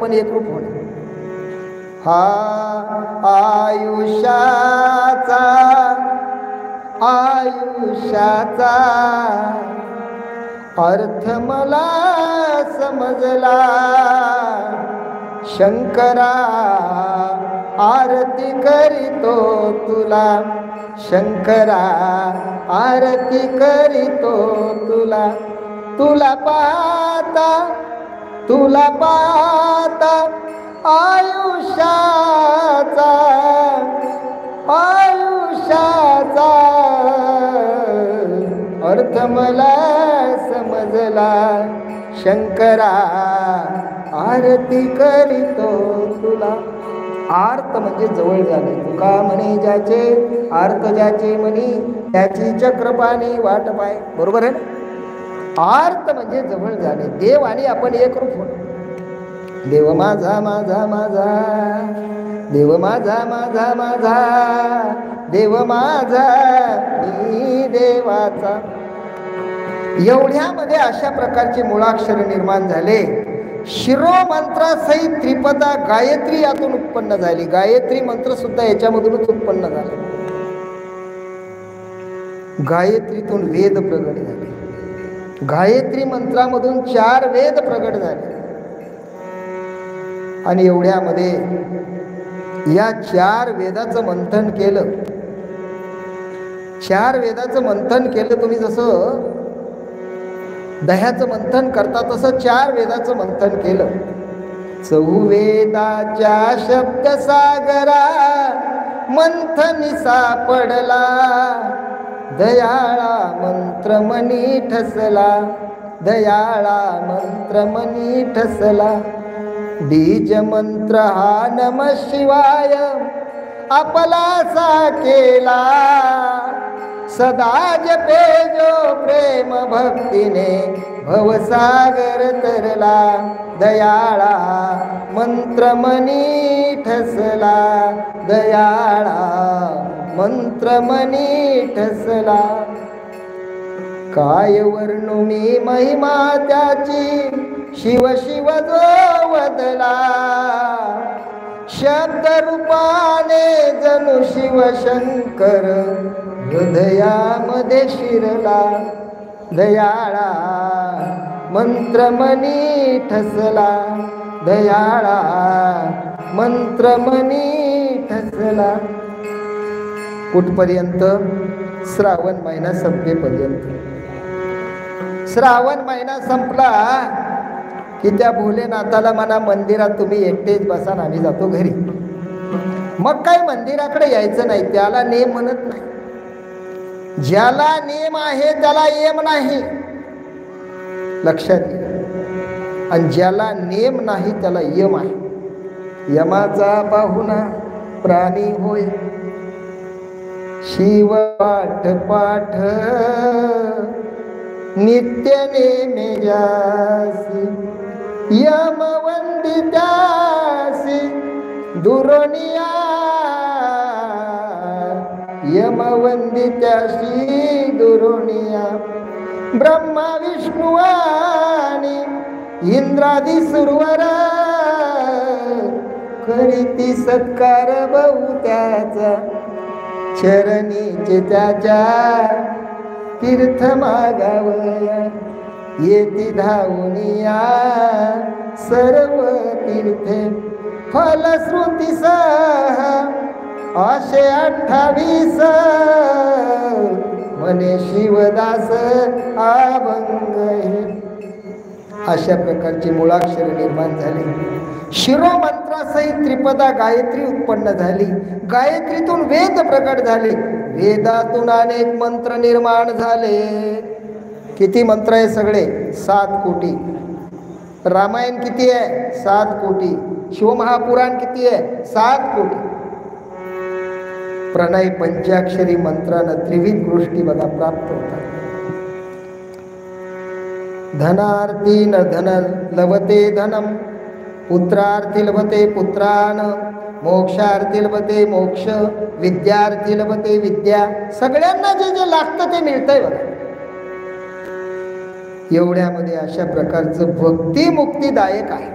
आपण एकरूप होणे. हा आयुष्याचा अर्थ मला समजला, शंकरा आरती करीतो तुला, शंकरा आरती करीतो तुला. तुला पाहता आयुष्याचा अर्थ मला समजला, शंकरा आरती करीतो तुला. आर्त म्हणजे जवळ झाले. तुका म्हणे ज्याचे आर्त ज्याचे म्हणी त्याची चक्रपाणी वाट पाय. बरोबर आहे ना. आर्त म्हणजे जवळ झाले. देव आणि आपण एकरूप होतो. देव माझा माझा माझा, देव माझा माझा माझा, देव माझा मी देवाचा. एवढ्यामध्ये अशा प्रकारचे मुळाक्षर निर्माण झाले. शिरोमंत्रासहित त्रिपदा गायत्री यातून उत्पन्न झाली. गायत्री मंत्र सुद्धा याच्यामधूनच उत्पन्न झाला. गायत्रीतून वेद प्रगट झाले. गायत्री मंत्रामधून 4 वेद प्रगट झाले. आणि एवढ्यामध्ये या 4 वेदाचं मंथन केलं. 4 वेदाचं मंथन केलं. तुम्ही जसं दह्याचं मंथन करता तसं 4 वेदाचं मंथन केलं. चौवेदाच्या शब्द सागरा मंथनी सापडला, दयाळा मंत्र मनी ठसला, दयाळा मंत्र मनी ठसला. बीज मंत्र हा नम शिवाय आपलासा केला, सदा जपे जो प्रेम भक्तीने भवसागर तरला, दयाळा मंत्र मनी ठसला, दयाळा मंत्र मनी ठसला. काय वर्णू मी महिमा त्याची, शिव शिव जो वदला, शब्द रूपाने जणू शिव शंकर हृदयामध्ये शिरला, दयाळा मंत्र मनी ठसला, दयाळा मंत्र मनी ठसला. कुठपर्यंत? श्रावण महिना संपेपर्यंत. श्रावण महिना संपला की त्या भोलेनाथाला म्हणा मंदिरात तुम्ही एकटेच बसा, आम्ही जातो घरी. मग काही मंदिराकडे यायचं नाही. त्याला नेम म्हणत नाही. ज्याला नेम आहे त्याला यम नाही, लक्षात घ्या. आणि ज्याला नेम नाही त्याला यम आहे. यमाचा पाहुणा प्राणी होय, शिव पाठ पाठ नित्य नेमे जासी, यम वंदित्यासी दुरोनिया, यम वंदित्यासी दुरोनिया. ब्रह्मा विष्णू आणि इंद्रादी सुरवर करीती सत्कार बहु त्याचा, चरणीचे त्याच्या तीर्थ मागावया, येती धावनिया सर्व तीर्थे. फलश्रुती सह असे 28 म्हणे शिवदास अभंग हे. अशा प्रकारची मुळाक्षर निर्माण झाली. शिरोमंत्रासहित त्रिपदा गायत्री उत्पन्न झाली. गायत्रीतून वेद प्रकट झाले. वेदातून अनेक मंत्र निर्माण झाले. किती मंत्र आहे? सगळे 7 कोटी. रामायण किती आहे? 7 कोटी. शिवमहापुराण किती आहे? 7 कोटी. प्रणय पंचाक्षरी मंत्रानं त्रिविध गोष्टी बघा प्राप्त होतात. धनार्थी न धन लभते धनम, पुत्रार्थी लभते पुत्रान, मोक्षार्थी लभते मोक्ष, विद्यार्थी लभते विद्या. सगळ्यांना जे जे लागतं ते मिळतंय बघा. एवढ्यामध्ये अशा प्रकारचं भक्ती मुक्तीदायक आहे.